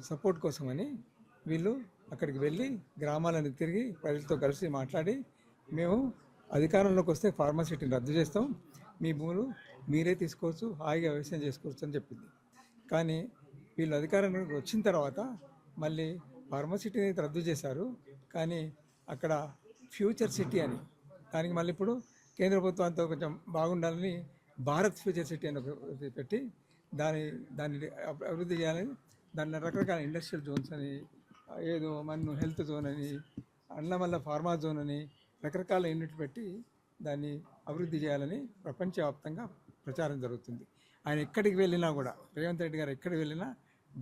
Support కోసమని వీళ్ళు అక్కడికి వెళ్ళి గ్రామాలను తిరిగి ప్రజలతో కలిసి మాట్లాడి మేము అధికారంలోకి వస్తే ఫార్మాసిటీని రద్దు చేస్తాం, మీ భూములు మీరే తీసుకోవచ్చు, హాయిగా వ్యవసాయం చేసుకోవచ్చు అని చెప్పింది. కానీ వీళ్ళు అధికారంలోకి వచ్చిన తర్వాత మళ్ళీ ఫార్మాసిటీని రద్దు చేశారు. కానీ అక్కడ ఫ్యూచర్ సిటీ అని దానికి మళ్ళీ ఇప్పుడు కేంద్ర ప్రభుత్వంతో కొంచెం బాగుండాలని భారత్ ఫ్యూచర్ సిటీ అని ఒకటి పెట్టి దాన్ని అభివృద్ధి చేయాలని దాన్ని రకరకాల ఇండస్ట్రియల్ జోన్స్ అని, ఏదో మన హెల్త్ జోన్ అని, అన్నమల్ల ఫార్మా జోన్ అని రకరకాల యూనిట్లు పెట్టి దాన్ని అభివృద్ధి చేయాలని ప్రపంచవ్యాప్తంగా ప్రచారం జరుగుతుంది. ఆయన ఎక్కడికి వెళ్ళినా కూడా, రేవంత్ రెడ్డి గారు ఎక్కడికి వెళ్ళినా,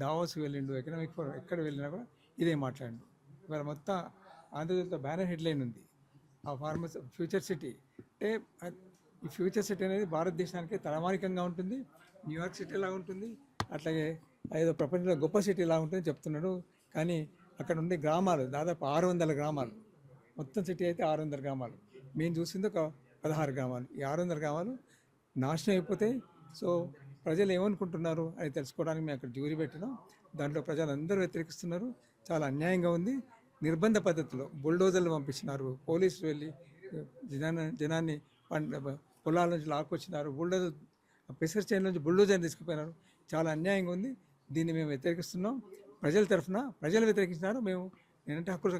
డావోస్కి వెళ్ళిండు, ఎకనామిక్ ఫోరం ఎక్కడ వెళ్ళినా కూడా ఇదే మాట్లాడిండు. ఇవాళ మొత్తం ఆంధ్రప్రదేశ్లో బ్యానర్ హెడ్లైన్ ఉంది, ఆ ఫ్యూచర్ సిటీ. అంటే ఈ ఫ్యూచర్ సిటీ అనేది భారతదేశానికి తలమానికంగా ఉంటుంది, న్యూయార్క్ సిటీ లాగా ఉంటుంది, అట్లాగే ఏదో ప్రపంచంలో గొప్ప సిటీ లాగా ఉంటుంది చెప్తున్నాడు. కానీ అక్కడ ఉండే గ్రామాలు దాదాపు 600 గ్రామాలు, మొత్తం సిటీ అయితే 600 గ్రామాలు, మేము చూసింది ఒక 16 గ్రామాలు. ఈ 600 గ్రామాలు నాశనం అయిపోతాయి. సో ప్రజలు ఏమనుకుంటున్నారు అని తెలుసుకోవడానికి మేము అక్కడ జ్యూరీ పెట్టినాం. దాంట్లో ప్రజలందరూ వ్యతిరేకిస్తున్నారు, చాలా అన్యాయంగా ఉంది. నిర్బంధ పద్ధతిలో బుల్డోజర్లు పంపించినారు, పోలీసులు వెళ్ళి జనాన్ని పొలాల నుంచి లాక్కొచ్చినారు, బుల్డోజర్ పెసర్ చైన్ నుంచి బుల్డోజర్ని తీసుకుపోయినారు. చాలా అన్యాయంగా ఉంది. దీన్ని మేము వ్యతిరేకిస్తున్నాం. ప్రజల తరఫున ప్రజలు వ్యతిరేకిస్తున్నారు. నేనంటే హక్కుల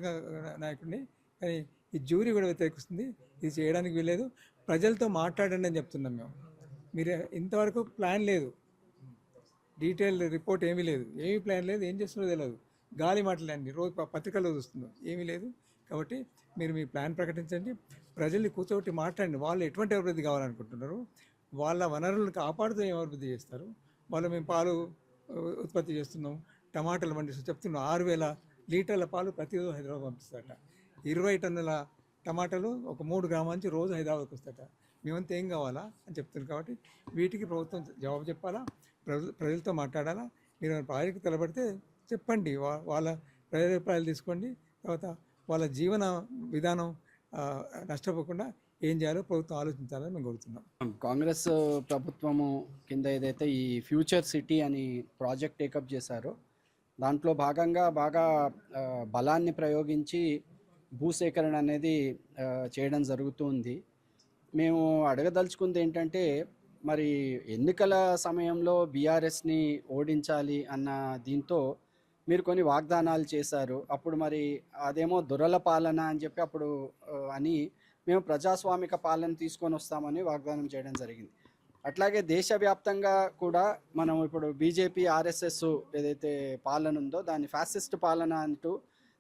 నాయకుడిని, కానీ ఈ జ్యూరీ కూడా వ్యతిరేకిస్తుంది. ఇది చేయడానికి వీలేదు. ప్రజలతో మాట్లాడండి అని చెప్తున్నాం మేము. మీరు ఇంతవరకు ప్లాన్ లేదు, డీటెయిల్ రిపోర్ట్ ఏమీ లేదు, ఏమీ ప్లాన్ లేదు, ఏం చేస్తున్నారో తెలియదు, గాలి మాటలన్నీ రోజు పత్రికల్లో చూస్తున్నాం, ఏమీ లేదు. కాబట్టి మీరు మీ ప్లాన్ ప్రకటించండి, ప్రజల్ని కూర్చోబెట్టి మాట్లాడండి. వాళ్ళు ఎటువంటి అభివృద్ధి కావాలనుకుంటున్నారు, వాళ్ళ వనరులను కాపాడుతూ ఏం అభివృద్ధి చేస్తారు. వాళ్ళు మేము పాలు ఉత్పత్తి చేస్తున్నాం, టమాటాలు పండిస్తున్నాం చెప్తున్నాం. 6,000 లీటర్ల పాలు ప్రతిరోజు హైదరాబాద్ పంపిస్తారట. 20 టన్నుల టమాటాలు ఒక 3 గ్రామాల నుంచి రోజు హైదరాబాద్కి వస్తారట. మేమంతా ఏం కావాలా అని చెప్తున్నారు. కాబట్టి వీటికి ప్రభుత్వం జవాబు చెప్పాలా, ప్రజలతో మాట్లాడాలా. మీరు ప్రాజెక్టు తలబడితే చెప్పండి, వాళ్ళ ప్రజాభిప్రాయాలు తీసుకోండి. తర్వాత వాళ్ళ జీవన విధానం నష్టపోకుండా ఏం చేయాలో ప్రభుత్వం ఆలోచించాలని మేము కోరుతున్నాం. కాంగ్రెస్ ప్రభుత్వము కింద ఏదైతే ఈ ఫ్యూచర్ సిటీ అని ప్రాజెక్ట్ టేకప్ చేశారో దాంట్లో భాగంగా బాగా బలాన్ని ప్రయోగించి భూసేకరణ అనేది చేయడం జరుగుతుంది. మేము అడగదలుచుకుంది ఏంటంటే, మరి ఎన్నికల సమయంలో బీఆర్ఎస్ని ఓడించాలి అన్న దీంతో మీరు కొన్ని వాగ్దానాలు చేశారు. అప్పుడు మరి అదేమో దొరల పాలన అని చెప్పి అప్పుడు అని మేము ప్రజాస్వామిక పాలన తీసుకొని వస్తామని వాగ్దానం చేయడం జరిగింది. అట్లాగే దేశవ్యాప్తంగా కూడా మనం ఇప్పుడు బీజేపీ ఆర్ఎస్ఎస్ ఏదైతే పాలన ఉందో దాన్ని ఫ్యాసిస్ట్ పాలన అంటూ,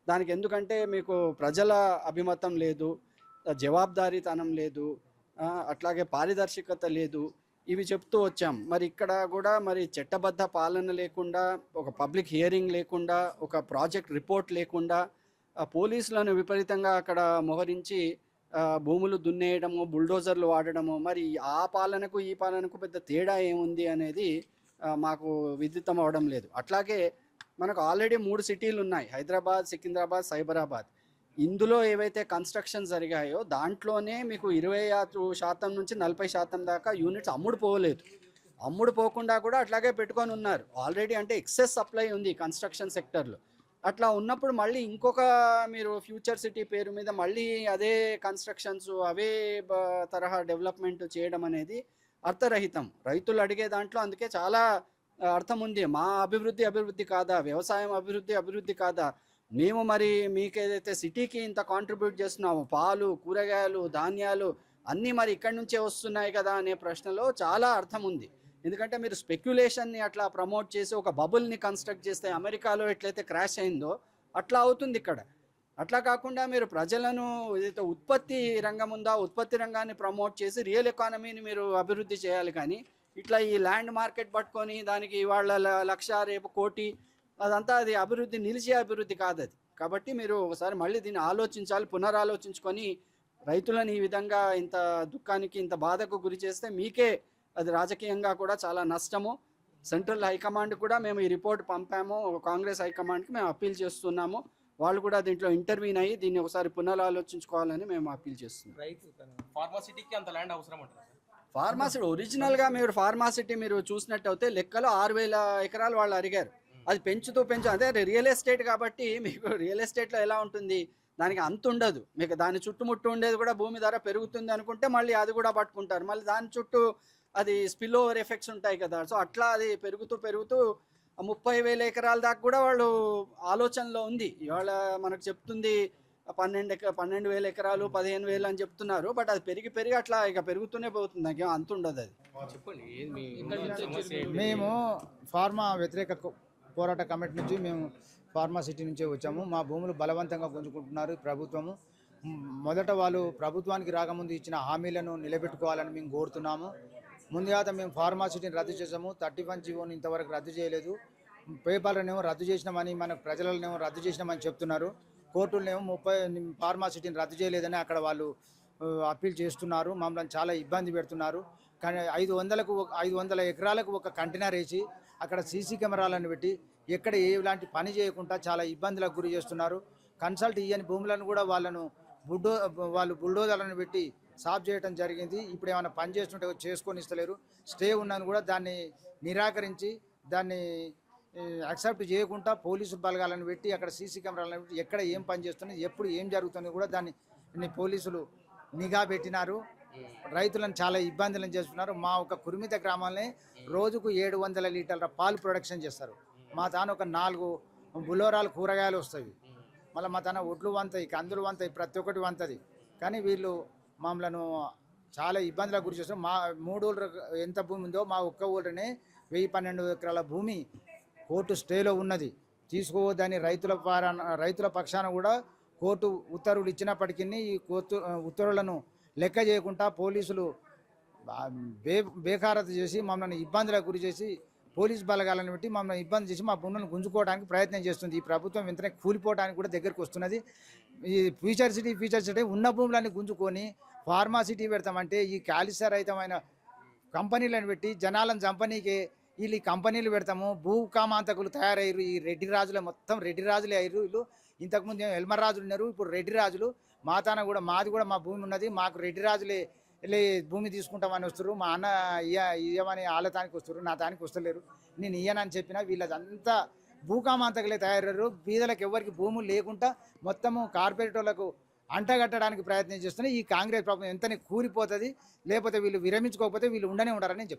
దానికి ఎందుకంటే మీకు ప్రజల అభిమతం లేదు, జవాబుదారీతనం లేదు, అట్లాగే పారదర్శకత లేదు, ఇవి చెప్తూ వచ్చాం. మరి ఇక్కడ కూడా మరి చట్టబద్ధ పాలన లేకుండా, ఒక పబ్లిక్ హియరింగ్ లేకుండా, ఒక ప్రాజెక్ట్ రిపోర్ట్ లేకుండా, పోలీసులను విపరీతంగా అక్కడ మోహరించి భూములు దున్నేయడము, బుల్డోజర్లు వాడడము, మరి ఆ పాలనకు ఈ పాలనకు పెద్ద తేడా ఏముంది అనేది మాకు విదితం అవడం లేదు. అట్లాగే మనకు ఆల్రెడీ 3 సిటీలు ఉన్నాయి, హైదరాబాద్, సికింద్రాబాద్, సైబరాబాద్. ఇందులో ఏవైతే కన్స్ట్రక్షన్ జరిగాయో దాంట్లోనే మీకు 26% నుంచి 40% దాకా యూనిట్స్ అమ్ముడు పోలేదు. అమ్ముడు పోకుండా కూడా అట్లాగే పెట్టుకొని ఉన్నారు ఆల్రెడీ. అంటే ఎక్సెస్ సప్లై ఉంది కన్స్ట్రక్షన్ సెక్టర్లో. అట్లా ఉన్నప్పుడు మళ్ళీ ఇంకొక మీరు ఫ్యూచర్ సిటీ పేరు మీద మళ్ళీ అదే కన్స్ట్రక్షన్స్, అవే తరహా డెవలప్మెంట్ చేయడం అనేది అర్థరహితం. రైతులు అడిగే దాంట్లో అందుకే చాలా అర్థం ఉంది. మా అభివృద్ధి కాదా, వ్యవసాయం అభివృద్ధి కాదా, మేము మరి మీకు ఏదైతే సిటీకి ఇంత కాంట్రిబ్యూట్ చేస్తున్నాము, పాలు, కూరగాయలు, ధాన్యాలు అన్నీ మరి ఇక్కడి నుంచే వస్తున్నాయి కదా అనే ప్రశ్నలో చాలా అర్థం ఉంది. ఎందుకంటే మీరు స్పెక్యులేషన్ని అట్లా ప్రమోట్ చేసి ఒక బబుల్ని కన్స్ట్రక్ట్ చేస్తే అమెరికాలో ఎట్లయితే క్రాష్ అయిందో అట్లా అవుతుంది ఇక్కడ. అట్లా కాకుండా మీరు ప్రజలను ఏదైతే ఉత్పత్తి రంగం ఉందో ఉత్పత్తి రంగాన్ని ప్రమోట్ చేసి రియల్ ఎకానమీని మీరు అభివృద్ధి చేయాలి. కానీ ఇట్లా ఈ ల్యాండ్ మార్కెట్ పట్టుకొని దానికి వాళ్ళ 1,00,000 రేపు 1,00,000 అదంతా అది అభివృద్ధి, నిలిచే అభివృద్ధి కాదు అది. కాబట్టి మీరు ఒకసారి మళ్ళీ దీన్ని ఆలోచించాలి, పునరాలోచించుకొని రైతులను ఈ విధంగా ఇంత దుఃఖానికి, ఇంత బాధకు గురి చేస్తే మీకే అది రాజకీయంగా కూడా చాలా నష్టము. సెంట్రల్ హైకమాండ్ కూడా మేము ఈ రిపోర్ట్ పంపాము, కాంగ్రెస్ హైకమాండ్కి మేము అప్పీల్ చేస్తున్నాము. వాళ్ళు కూడా దీంట్లో ఇంటర్వ్యూన్ అయ్యి దీన్ని ఒకసారి పునరాలోచించుకోవాలని మేము అప్పీల్ చేస్తున్నాం. ఫార్మాసిటీకి అంత ల్యాండ్ అవసరం ఉంటుంది. ఫార్మాసిటీ ఒరిజినల్గా మీరు ఫార్మాసిటీ మీరు చూసినట్టయితే లెక్కలో 6,000 ఎకరాలు వాళ్ళు అడిగారు. అది పెంచుతూ అదే రియల్ ఎస్టేట్ కాబట్టి మీకు రియల్ ఎస్టేట్లో ఎలా ఉంటుంది, దానికి అంత ఉండదు. మీకు దాని చుట్టుముట్టు ఉండేది కూడా భూమి ధర పెరుగుతుంది అనుకుంటే మళ్ళీ అది కూడా పట్టుకుంటారు. మళ్ళీ దాని చుట్టూ అది స్పిల్ ఓవర్ ఎఫెక్ట్స్ ఉంటాయి కదా. సో అట్లా అది పెరుగుతూ 30,000 ఎకరాల దాకా కూడా వాళ్ళు ఆలోచనలో ఉంది. ఇవాళ మనకు చెప్తుంది 12,000 ఎకరాలు 15,000 అని చెప్తున్నారు. బట్ అది పెరిగి అట్లా ఇక పెరుగుతూనే పోతుంది. నాకేం అంత ఉండదు అది. చెప్పండి ఏది మీ సమస్య ఏంటి? మేము ఫార్మా వ్యతిరేక పోరాట కమిటీ నుంచి మేము ఫార్మా సిటీ నుంచే వచ్చాము. మా భూములు బలవంతంగా గుంజుకుంటున్నారు ఈ ప్రభుత్వము. మొదట వాళ్ళు ప్రభుత్వానికి రాకముందు ఇచ్చిన హామీలను నిలబెట్టుకోవాలని మేము కోరుతున్నాము. ముందుగా మేము ఫార్మా సిటీని రద్దు చేసాము. 31 జీవోని ఇంతవరకు రద్దు చేయలేదు. పేపర్లనేమో రద్దు చేసినామని, మన ప్రజలనేమో రద్దు చేసినామని చెప్తున్నారు. కోర్టులనేమో 30 ఫార్మా సిటీని రద్దు చేయలేదని అక్కడ వాళ్ళు అప్పీల్ చేస్తున్నారు. మమ్మల్ని చాలా ఇబ్బంది పెడుతున్నారు. కానీ 500 ఎకరాలకు ఒక కంటైనర్ వేసి అక్కడ సీసీ కెమెరాలను పెట్టి ఎక్కడ ఎలాంటి పని చేయకుండా చాలా ఇబ్బందులకు గురి చేస్తున్నారు. కన్సల్ట్ ఇయ్యని భూములను కూడా వాళ్ళు బుల్డోజర్లను పెట్టి సాఫ్ చేయడం జరిగింది. ఇప్పుడు ఏమైనా పని చేస్తుంటే చేసుకొని ఇస్తలేరు. స్టే ఉన్నాను కూడా దాన్ని నిరాకరించి దాన్ని యాక్సెప్ట్ చేయకుండా పోలీసు బలగాలను పెట్టి అక్కడ సీసీ కెమెరాలను పెట్టి ఎక్కడ ఏం పని చేస్తున్నది, ఎప్పుడు ఏం జరుగుతుంది కూడా దాన్ని పోలీసులు నిఘా పెట్టినారు. రైతులను చాలా ఇబ్బందులను చేస్తున్నారు. మా ఒక కురిమిత గ్రామాలనే రోజుకు 700 లీటర్ల పాలు ప్రొడక్షన్ చేస్తారు. మా తాను ఒక 4 బులోరాలు కూరగాయలు వస్తాయి. మళ్ళీ మా తన ఒడ్లు వంతాయి, కందులు వంతాయి, ప్రతి ఒక్కటి వంతది. కానీ వీళ్ళు మమ్మల్ని చాలా ఇబ్బందులకు గురి చేస్తారు. మా 3 ఊళ్ళ ఎంత భూమి ఉందో మా ఒక్క ఊళ్ళనే 1012 ఎకరాల భూమి కోర్టు స్టేలో ఉన్నది. తీసుకోవద్దని రైతుల పక్షాన కూడా కోర్టు ఉత్తర్వులు ఇచ్చినప్పటికీ ఈ ఉత్తర్వులను లెక్క చేయకుండా పోలీసులు బేఖారత చేసి మమ్మల్ని ఇబ్బందులకు గురి చేసి పోలీస్ బలగాలను పెట్టి మమ్మల్ని ఇబ్బంది చేసి మా భూములను గుంజుకోవడానికి ప్రయత్నం చేస్తుంది. ఈ ప్రభుత్వం వెంటనే కూలిపోవడానికి కూడా దగ్గరికి వస్తున్నది. ఈ ఫ్యూచర్ సిటీ ఉన్న భూములన్నీ గుంజుకొని ఫార్మా సిటీ పెడతామంటే ఈ కాలుష్యరహితమైన కంపెనీలను పెట్టి జనాలను చంపనీకే వీళ్ళు ఈ కంపెనీలు పెడతాము. భూకామాంతకులు తయారయ్యారు. ఈ రెడ్డి రాజులే మొత్తం రెడ్డి రాజులే అయ్యారు వీళ్ళు. ఇంతకుముందు ఎల్మర్ రాజులు ఉన్నారు, ఇప్పుడు రెడ్డి రాజులు. మాది కూడా మా భూమి ఉన్నది. మాకు రెడ్డి రాజులే వెళ్ళి భూమి తీసుకుంటామని వస్తారు. మా అన్న ఇయ్యమని వాళ్ళ తానికి వస్తారు, నా తానికి వస్తలేరు. నేను ఇయ్యనని చెప్పినా వీళ్ళదంతా భూకామాంతకులే తయారయ్యారు. బీదలకు ఎవరికి భూములు లేకుండా మొత్తము కార్పొరేట్ వాళ్ళకు అంటగట్టడానికి ప్రయత్నం చేస్తున్నా. ఈ కాంగ్రెస్ ప్రభుత్వం ఎంతనే కూలిపోతుంది. లేకపోతే వీళ్ళు విరమించుకోకపోతే వీళ్ళు ఉండనే ఉండారని చెప్తారు.